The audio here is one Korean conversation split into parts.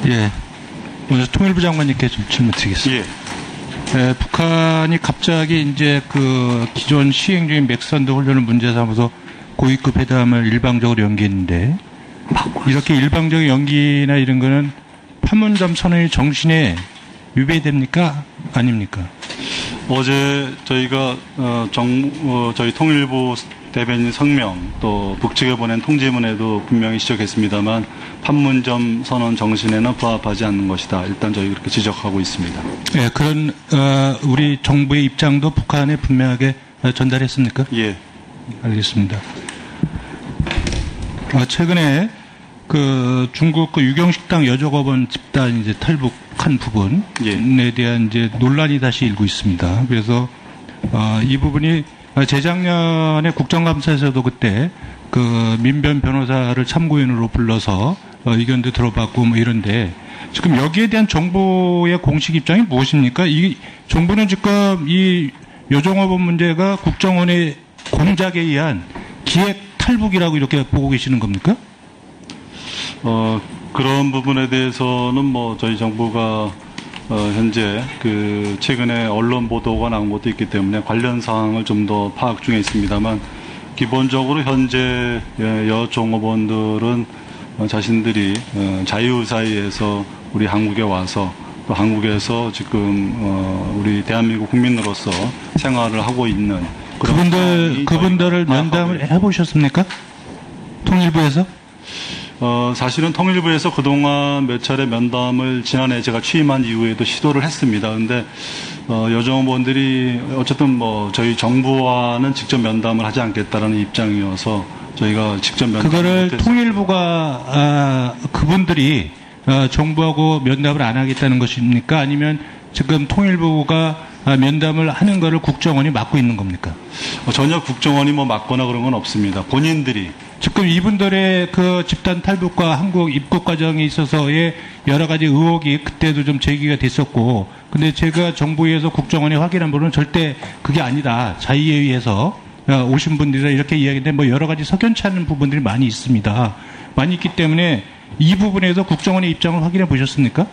예. 먼저 통일부 장관님께 좀 질문 드리겠습니다. 예. 북한이 갑자기 이제 그 기존 시행 중인 맥선도 훈련을 문제 삼아서 고위급 회담을 일방적으로 연기했는데, 이렇게 일방적 연기나 이런 거는 판문점 선언의 정신에 위배됩니까? 아닙니까? 어제 저희가 저희 통일부 대변인 성명 또 북측에 보낸 통지문에도 분명히 지적했습니다만 판문점 선언 정신에는 부합하지 않는 것이다. 일단 저희 그렇게 지적하고 있습니다. 예, 그런 우리 정부의 입장도 북한에 분명하게 전달했습니까? 예. 알겠습니다. 최근에 그 중국 그 유경식당 여종업원 집단 이제 탈북한 부분에 대한 이제 논란이 다시 일고 있습니다. 그래서 이 부분이 재작년에 국정감사에서도 그때 그 민변 변호사를 참고인으로 불러서 의견도 들어봤고 뭐 이런데, 지금 여기에 대한 정부의 공식 입장이 무엇입니까? 이 정부는 지금 이 여종업원 문제가 국정원의 공작에 의한 기획 탈북이라고 이렇게 보고 계시는 겁니까? 그런 부분에 대해서는 뭐 저희 정부가 현재 그 최근에 언론 보도가 나온 것도 있기 때문에 관련 사항을 좀 더 파악 중에 있습니다만, 기본적으로 현재 여종업원들은 자신들이 자유의사에서 우리 한국에 와서 또 한국에서 지금 우리 대한민국 국민으로서 생활을 하고 있는 그분들을 면담을 해보셨습니까? 통일부에서? 사실은 통일부에서 그동안 몇 차례 면담을 지난해 제가 취임한 이후에도 시도를 했습니다. 그런데 여종업원들이 어쨌든 뭐 저희 정부와는 직접 면담을 하지 않겠다라는 입장이어서 저희가 직접 면담을 그거를 못했습니다. 통일부가 그분들이 정부하고 면담을 안 하겠다는 것입니까? 아니면 지금 통일부가 면담을 하는 거를 국정원이 막고 있는 겁니까? 전혀 국정원이 뭐 막거나 그런 건 없습니다. 본인들이 지금 이분들의 그 집단 탈북과 한국 입국 과정에 있어서의 여러 가지 의혹이 그때도 좀 제기가 됐었고, 근데 제가 정부에서 국정원에 확인한 부분은 절대 그게 아니다. 자의에 의해서 오신 분들이라 이렇게 이야기했는데, 뭐 여러 가지 석연치 않은 부분들이 많이 있습니다. 많이 있기 때문에 이 부분에서 국정원의 입장을 확인해 보셨습니까?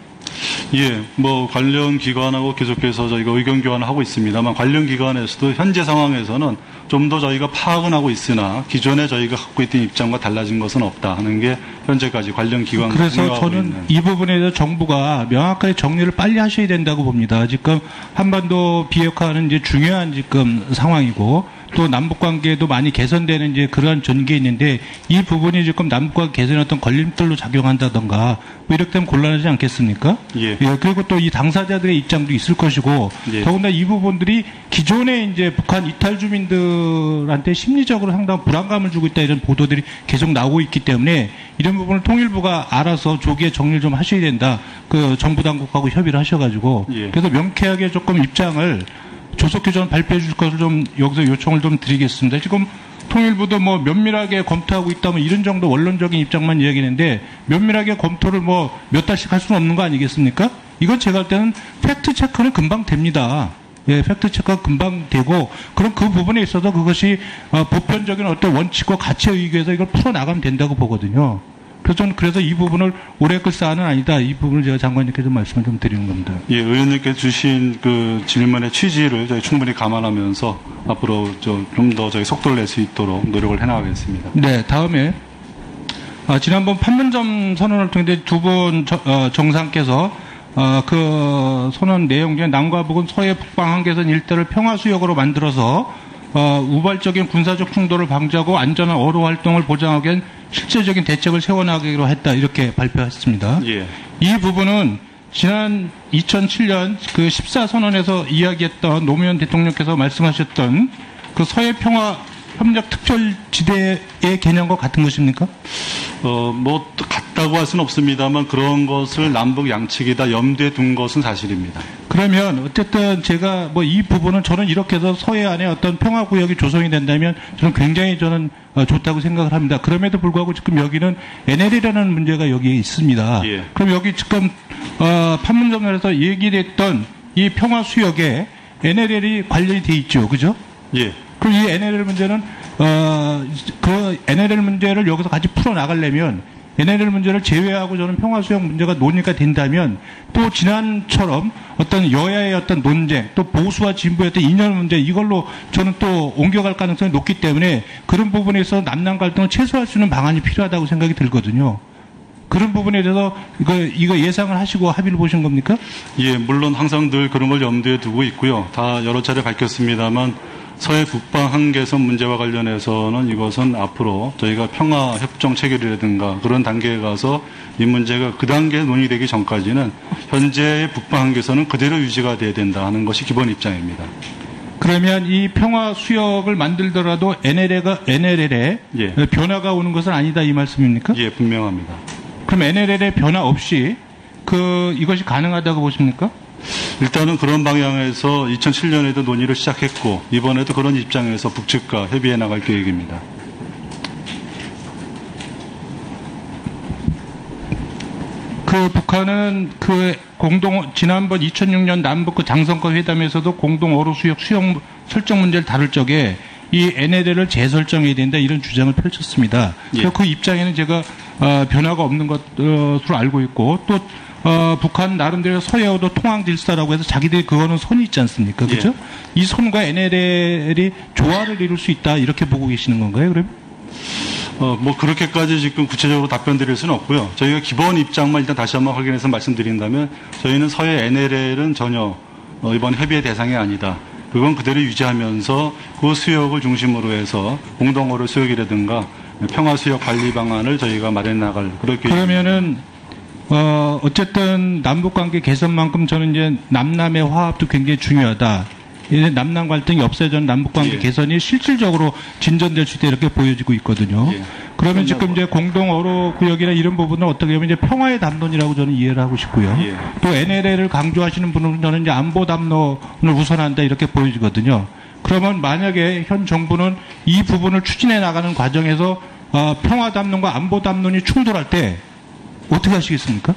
예, 뭐 관련 기관하고 계속해서 저희가 의견 교환을 하고 있습니다만, 관련 기관에서도 현재 상황에서는 좀 더 저희가 파악은 하고 있으나 기존에 저희가 갖고 있던 입장과 달라진 것은 없다 하는 게 현재까지 관련 기관. 그래서 저는 이 부분에 대해서 정부가 명확하게 정리를 빨리 하셔야 된다고 봅니다. 지금 한반도 비핵화는 이제 중요한 지금 상황이고, 또 남북 관계도 많이 개선되는 이제 그러한 전개에 있는데, 이 부분이 지금 남북 관계 개선에 어떤 걸림돌로 작용한다던가 뭐 이렇게 되면 곤란하지 않겠습니까? 예. 그리고 또 이 당사자들의 입장도 있을 것이고, 예. 더군다나 이 부분들이 기존에 이제 북한 이탈 주민들한테 심리적으로 상당한 불안감을 주고 있다, 이런 보도들이 계속 나오고 있기 때문에 이런 부분을 통일부가 알아서 조기에 정리를 좀 하셔야 된다. 그 정부 당국하고 협의를 하셔가지고, 예. 그래서 명쾌하게 조금 입장을 조속히 좀 발표해 주실 것을 좀 여기서 요청을 좀 드리겠습니다. 지금 통일부도 뭐 면밀하게 검토하고 있다, 뭐 이런 정도 원론적인 입장만 이야기했는데, 면밀하게 검토를 뭐 몇 달씩 할 수는 없는 거 아니겠습니까? 이건 제가 할 때는 팩트 체크는 금방 됩니다. 예, 팩트 체크가 금방 되고, 그럼 그 부분에 있어서 그것이 보편적인 어떤 원칙과 가치에 의해서 이걸 풀어나가면 된다고 보거든요. 그래서 저는 그래서 이 부분을 오래 끌 사안은 아니다. 이 부분을 제가 장관님께 좀 말씀을 좀 드리는 겁니다. 예, 의원님께 주신 그 질문의 취지를 저희 충분히 감안하면서 앞으로 좀 더 저희 속도를 낼 수 있도록 노력을 해나가겠습니다. 네, 다음에 지난번 판문점 선언을 통해 두 분 정상께서 그 선언 내용 중에 남과 북은 서해 북방 한계선 일대를 평화수역으로 만들어서 우발적인 군사적 충돌을 방지하고 안전한 어로 활동을 보장하기 위한 실제적인 대책을 세워나가기로 했다, 이렇게 발표했습니다. 예. 이 부분은 지난 2007년 그 14선언에서 이야기했던 노무현 대통령께서 말씀하셨던 그 서해 평화 협력 특별지대의 개념과 같은 것입니까? 뭐 같다고 할 수는 없습니다만 그런 것을 남북 양측이 다 염두에 둔 것은 사실입니다. 그러면 어쨌든 제가 뭐 이 부분은 저는 이렇게 해서 서해안에 어떤 평화구역이 조성이 된다면 저는 굉장히 좋다고 생각을 합니다. 그럼에도 불구하고 지금 여기는 NLL이라는 문제가 여기에 있습니다. 예. 그럼 여기 지금 판문점에서 얘기됐던 이 평화수역에 NLL이 관련이 돼 있죠, 그죠? 예. 그럼 이 NLL 문제는 그 NLL 문제를 여기서 같이 풀어 나가려면 NLL 문제를 제외하고 저는 평화수역 문제가 논의가 된다면 또 지난처럼 어떤 여야의 어떤 논쟁 또 보수와 진보의 어떤 이념 문제 이걸로 저는 또 옮겨갈 가능성이 높기 때문에 그런 부분에서 남남 갈등을 최소화할 수 있는 방안이 필요하다고 생각이 들거든요. 그런 부분에 대해서 이거 예상을 하시고 합의를 보신 겁니까? 예, 물론 항상 늘 그런 걸 염두에 두고 있고요. 다 여러 차례 밝혔습니다만 서해 북방 한계선 문제와 관련해서는 이것은 앞으로 저희가 평화협정 체결이라든가 그런 단계에 가서 이 문제가 그 단계에 논의되기 전까지는 현재의 북방 한계선은 그대로 유지가 돼야 된다 하는 것이 기본 입장입니다. 그러면 이 평화 수역을 만들더라도 NLL에 예. 변화가 오는 것은 아니다 이 말씀입니까? 예, 분명합니다. 그럼 NLL에 변화 없이 이것이 가능하다고 보십니까? 일단은 그런 방향에서 2007년에도 논의를 시작했고 이번에도 그런 입장에서 북측과 협의해 나갈 계획입니다. 북한은 지난번 2006년 남북 장성과 회담에서도 공동 어로 수역 설정 문제를 다룰 적에 이 NLL을 재설정해야 된다 이런 주장을 펼쳤습니다. 예. 그 입장에는 제가 변화가 없는 것으로 알고 있고 또 북한 나름대로 서해오도 통항 질서라고 해서 자기들이 그거는 선이 있지 않습니까? 그렇죠? 이 선과 NLL이 조화를 이룰 수 있다 이렇게 보고 계시는 건가요? 그럼? 뭐 그렇게까지 지금 구체적으로 답변 드릴 수는 없고요. 저희가 기본 입장만 일단 다시 한번 확인해서 말씀드린다면 저희는 서해 NLL은 전혀 이번 협의의 대상이 아니다. 그건 그대로 유지하면서 그 수역을 중심으로 해서 공동어로 수역이라든가 평화수역 관리 방안을 저희가 마련해 나갈 그렇게. 그러면은 어쨌든 남북관계 개선만큼 저는 이제 남남의 화합도 굉장히 중요하다. 이제 남남 갈등이 없어져는 남북관계 개선이 실질적으로 진전될 수 있다 이렇게 보여지고 있거든요. 그러면 지금 이제 공동 어로 구역이나 이런 부분은 어떻게 보면 이제 평화의 담론이라고 저는 이해를 하고 싶고요. 또 NLL을 강조하시는 분은 저는 이제 안보 담론을 우선한다 이렇게 보여지거든요. 그러면 만약에 현 정부는 이 부분을 추진해 나가는 과정에서 평화 담론과 안보 담론이 충돌할 때 어떻게 하시겠습니까?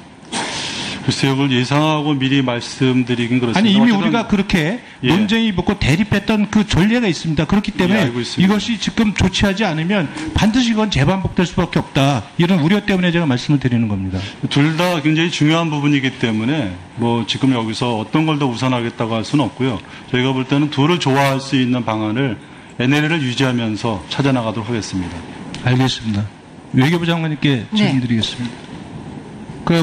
글쎄요, 그걸 예상하고 미리 말씀드리긴 그렇습니다. 아니 이미 우리가 그렇게 논쟁이 붙고 대립했던 그 전례가 있습니다. 그렇기 때문에 이것이 지금 조치하지 않으면 반드시 이건 재반복될 수밖에 없다. 이런 우려 때문에 제가 말씀을 드리는 겁니다. 둘 다 굉장히 중요한 부분이기 때문에 뭐 지금 여기서 어떤 걸 더 우선하겠다고 할 수는 없고요. 저희가 볼 때는 둘을 조화할 수 있는 방안을 NLL을 유지하면서 찾아나가도록 하겠습니다. 알겠습니다. 외교부 장관님께 질문드리겠습니다.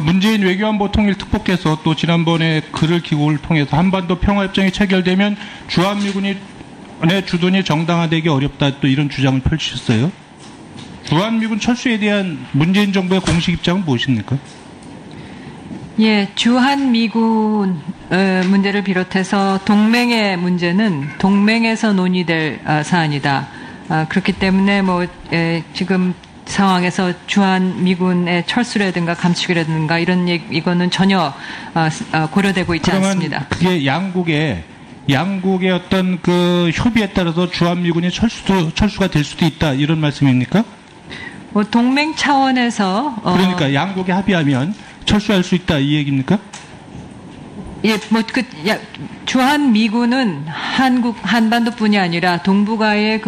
문재인 외교안보 통일특보께서 또 지난번에 글을 기고를 통해서 한반도 평화협정이 체결되면 주한미군의 주둔이 정당화되기 어렵다 또 이런 주장을 펼치셨어요. 주한미군 철수에 대한 문재인 정부의 공식 입장은 무엇입니까? 예, 주한미군 문제를 비롯해서 동맹의 문제는 동맹에서 논의될 사안이다. 그렇기 때문에 지금 상황에서 주한미군의 철수라든가 감축이라든가 이거는 전혀 고려되고 있지 않습니다. 그게 양국의 어떤 그 협의에 따라서 주한미군이 철수가 될 수도 있다 이런 말씀입니까? 동맹 차원에서 그러니까 양국이 합의하면 철수할 수 있다 이 얘기입니까? 예, 주한미군은 한반도뿐이 아니라 동북아의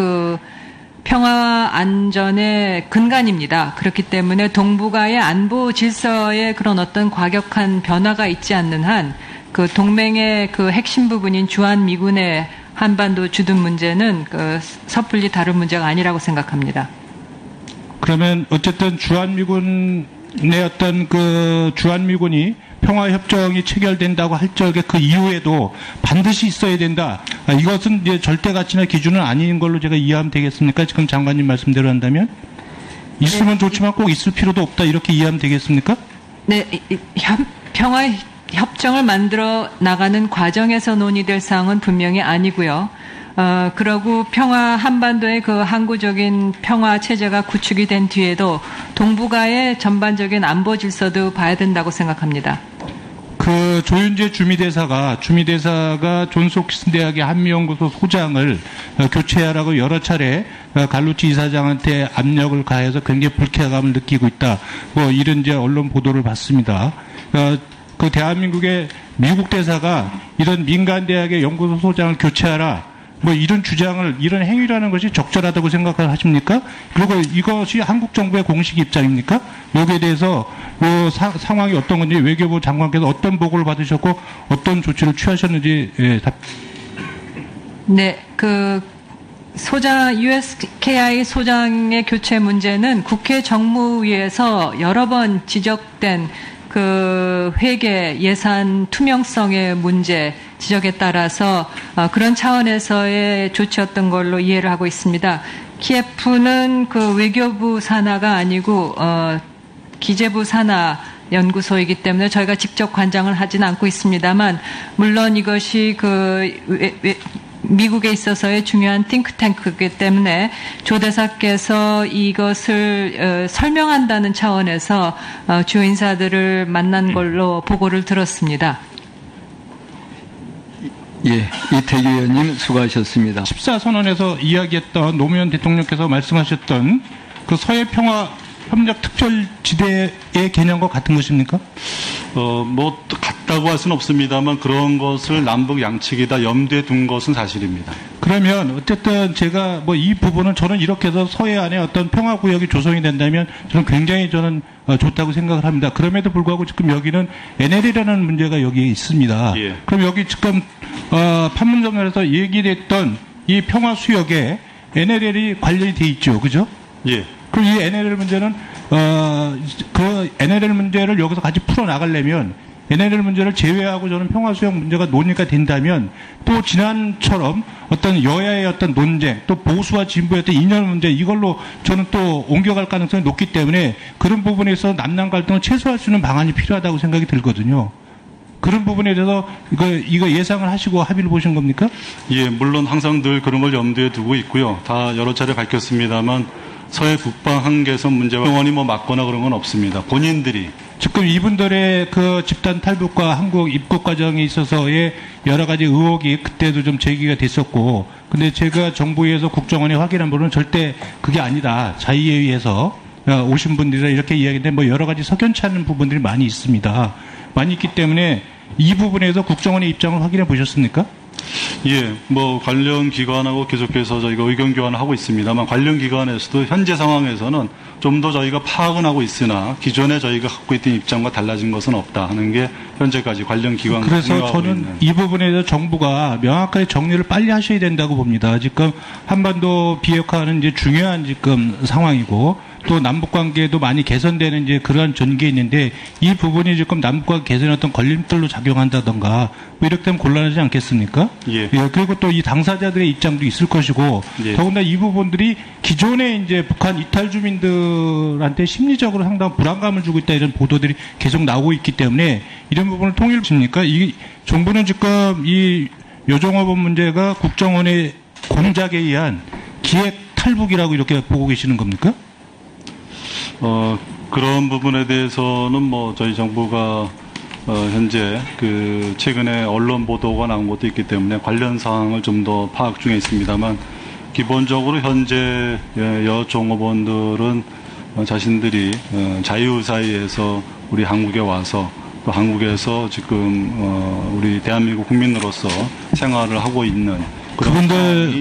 평화와 안전의 근간입니다. 그렇기 때문에 동북아의 안보 질서에 그런 어떤 과격한 변화가 있지 않는 한 동맹의 핵심 부분인 주한미군의 한반도 주둔 문제는 섣불리 다룰 문제가 아니라고 생각합니다. 그러면 어쨌든 주한미군의 어떤 주한미군이 평화협정이 체결된다고 할 적에 그 이후에도 반드시 있어야 된다. 이것은 이제 절대 가치나 기준은 아닌 걸로 제가 이해하면 되겠습니까? 지금 장관님 말씀대로 한다면? 있으면 좋지만 꼭 있을 필요도 없다. 이렇게 이해하면 되겠습니까? 네, 평화협정을 만들어 나가는 과정에서 논의될 사항은 분명히 아니고요. 그러고 한반도의 항구적인 평화 체제가 구축이 된 뒤에도 동북아의 전반적인 안보 질서도 봐야 된다고 생각합니다. 조윤재 주미대사가 존스 홉킨스 대학의 한미연구소 소장을 교체하라고 여러 차례 갈루치 이사장한테 압력을 가해서 굉장히 불쾌감을 느끼고 있다. 이런 이제 언론 보도를 봤습니다. 대한민국의 미국 대사가 이런 민간 대학의 연구소 소장을 교체하라. 뭐 이런 주장을, 이런 행위라는 것이 적절하다고 생각을 하십니까? 그리고 이것이 한국 정부의 공식 입장입니까? 여기에 대해서 상황이 어떤 건지 외교부 장관께서 어떤 보고를 받으셨고 어떤 조치를 취하셨는지 네, USKI 소장의 교체 문제는 국회 정무위에서 여러 번 지적된 회계 예산 투명성의 문제 지적에 따라서 그런 차원에서의 조치였던 걸로 이해를 하고 있습니다. 키예프는 외교부 산하가 아니고 기재부 산하 연구소이기 때문에 저희가 직접 관장을 하지는 않고 있습니다만, 물론 이것이 미국에 있어서의 중요한 띵크탱크이기 때문에 조 대사께서 이것을 설명한다는 차원에서 주요 인사들을 만난 걸로 보고를 들었습니다. 예, 이태규 의원님 수고하셨습니다. 14선언에서 이야기했던 노무현 대통령께서 말씀하셨던 서해 평화 협력 특별지대의 개념과 같은 것입니까? 뭐 같다고 할 수는 없습니다만 그런 것을 남북 양측이 다 염두에 둔 것은 사실입니다. 그러면 어쨌든 제가 이 부분은 저는 이렇게 해서 서해 안에 어떤 평화구역이 조성이 된다면 저는 굉장히 좋다고 생각을 합니다. 그럼에도 불구하고 지금 여기는 NLL이라는 문제가 여기에 있습니다. 예. 그럼 여기 지금 판문점에서 얘기됐던 이 평화수역에 NLL이 관련이 돼 있죠, 그죠? 예. 그럼 이 NLL 문제는 NLL 문제를 여기서 같이 풀어 나가려면 NLL 문제를 제외하고 저는 평화수역 문제가 논의가 된다면 또 지난처럼 어떤 여야의 어떤 논쟁, 또 보수와 진보의 어떤 이념 문제, 이걸로 저는 또 옮겨갈 가능성이 높기 때문에 그런 부분에서 남남 갈등을 최소화할 수 있는 방안이 필요하다고 생각이 들거든요. 그런 부분에 대해서 이거 예상을 하시고 합의를 보신 겁니까? 예, 물론 항상 늘 그런 걸 염두에 두고 있고요. 다 여러 차례 밝혔습니다만 서해 북방 한계선 문제와 병원이 맞거나 그런 건 없습니다. 본인들이 지금 이분들의 집단 탈북과 한국 입국 과정에 있어서의 여러 가지 의혹이 그때도 좀 제기가 됐었고, 근데 제가 정부에서 국정원에 확인한 부분은 절대 그게 아니다, 자의에 의해서 오신 분들이라 이렇게 이야기했는데 여러 가지 석연치 않은 부분들이 많이 있습니다. 많이 있기 때문에 이 부분에서 국정원의 입장을 확인해 보셨습니까? 예, 관련 기관하고 계속해서 저희가 의견 교환을 하고 있습니다만 관련 기관에서도 현재 상황에서는 좀 더 저희가 파악은 하고 있으나 기존에 저희가 갖고 있던 입장과 달라진 것은 없다 하는 게 현재까지 관련 기관과 그래서 저는 이 부분에 대해서 정부가 명확하게 정리를 빨리 하셔야 된다고 봅니다. 지금 한반도 비핵화는 이제 중요한 지금 상황이고 또 남북관계도 많이 개선되는 이제 그러한 전개에 있는데 이 부분이 지금 남북관계 개선에 어떤 걸림돌로 작용한다던가 이렇게 되면 곤란하지 않겠습니까? 예. 그리고 또 이 당사자들의 입장도 있을 것이고 예. 더군다나 이 부분들이 기존에 이제 북한 이탈 주민들한테 심리적으로 상당한 불안감을 주고 있다 이런 보도들이 계속 나오고 있기 때문에 이런 부분을 통일십니까? 이 정부는 지금 이 여종업원 문제가 국정원의 공작에 의한 기획 탈북이라고 이렇게 보고 계시는 겁니까? 그런 부분에 대해서는 저희 정부가 현재 최근에 언론 보도가 나온 것도 있기 때문에 관련 사항을 좀 더 파악 중에 있습니다만 기본적으로 현재 여종업원들은 자신들이 자유의사에서 우리 한국에 와서 또 한국에서 지금 우리 대한민국 국민으로서 생활을 하고 있는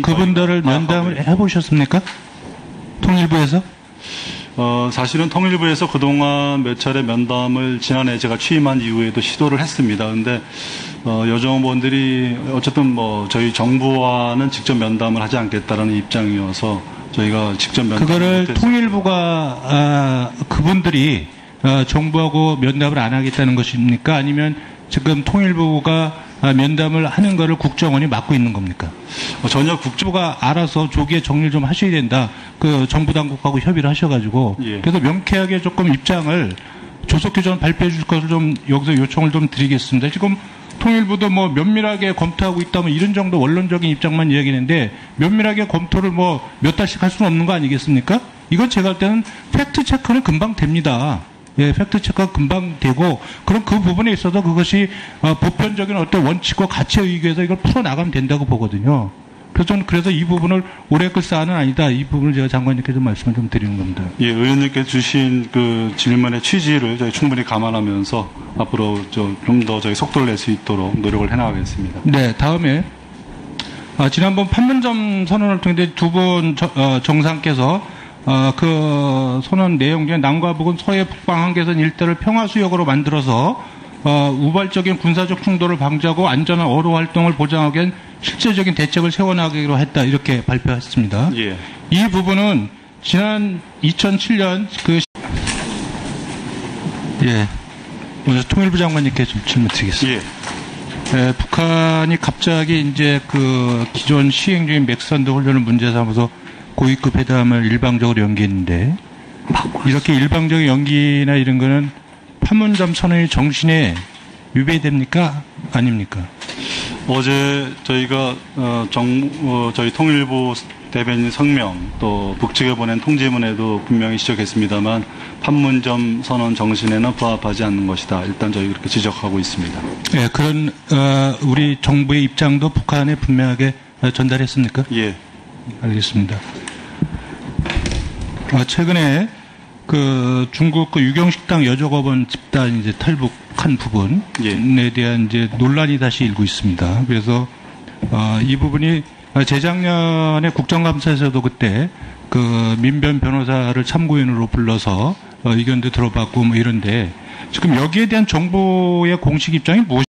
그분들을 면담을 해보셨습니까? 통일부에서? 사실은 통일부에서 그동안 몇 차례 면담을 지난해 제가 취임한 이후에도 시도를 했습니다. 그런데 여정원들이 어쨌든 저희 정부와는 직접 면담을 하지 않겠다라는 입장이어서 저희가 직접 면담을 그거를 못했습니다. 통일부가 그분들이 정부하고 면담을 안 하겠다는 것입니까? 아니면 지금 통일부가 면담을 하는 거를 국정원이 막고 있는 겁니까? 전혀 국정부가 알아서 조기에 정리를 좀 하셔야 된다. 정부 당국하고 협의를 하셔가지고. 예. 그래서 명쾌하게 조금 입장을 조속히 좀 발표해 줄 것을 좀 여기서 요청을 좀 드리겠습니다. 지금 통일부도 면밀하게 검토하고 있다 이런 정도 원론적인 입장만 이야기했는데 면밀하게 검토를 몇 달씩 할 수는 없는 거 아니겠습니까? 이건 제가 할 때는 팩트 체크는 금방 됩니다. 예, 팩트 체크가 금방 되고, 그럼 그 부분에 있어서 그것이 보편적인 어떤 원칙과 가치에 의해서 이걸 풀어나가면 된다고 보거든요. 그래서 저는 이 부분을 오래 끌 사안은 아니다. 이 부분을 제가 장관님께 좀 말씀을 좀 드리는 겁니다. 예, 의원님께 주신 질문의 취지를 저희 충분히 감안하면서 앞으로 좀 더 저희 속도를 낼 수 있도록 노력을 해나가겠습니다. 네, 다음에 지난번 판문점 선언을 통해 두 분 정상께서 그 선언 내용 중에 남과 북은 서해 북방 한계선 일대를 평화수역으로 만들어서 우발적인 군사적 충돌을 방지하고 안전한 어로 활동을 보장하기 위한 실제적인 대책을 세워나가기로 했다 이렇게 발표했습니다. 예. 이 부분은 지난 2007년 먼저 통일부 장관님께 좀 질문드리겠습니다. 예. 북한이 갑자기 이제 그 기존 시행 중인 맥선드 훈련을 문제 삼아서 고위급 회담을 일방적으로 연기했는데 이렇게 일방적인 연기나 이런 거는 판문점 선언의 정신에 위배됩니까? 아닙니까? 어제 저희가 저희 통일부 대변인 성명 또 북측에 보낸 통지문에도 분명히 지적했습니다만 판문점 선언 정신에는 부합하지 않는 것이다. 일단 저희 그렇게 지적하고 있습니다. 예, 그런 우리 정부의 입장도 북한에 분명하게 전달했습니까? 예. 알겠습니다. 최근에 그 중국 그 유경식당 여족업원 집단 이제 탈북한 부분에 대한 이제 논란이 다시 일고 있습니다. 그래서 이 부분이 재작년에 국정감사에서도 그때 그 민변 변호사를 참고인으로 불러서 의견도 들어봤고 뭐 이런데 지금 여기에 대한 정부의 공식 입장이 무엇?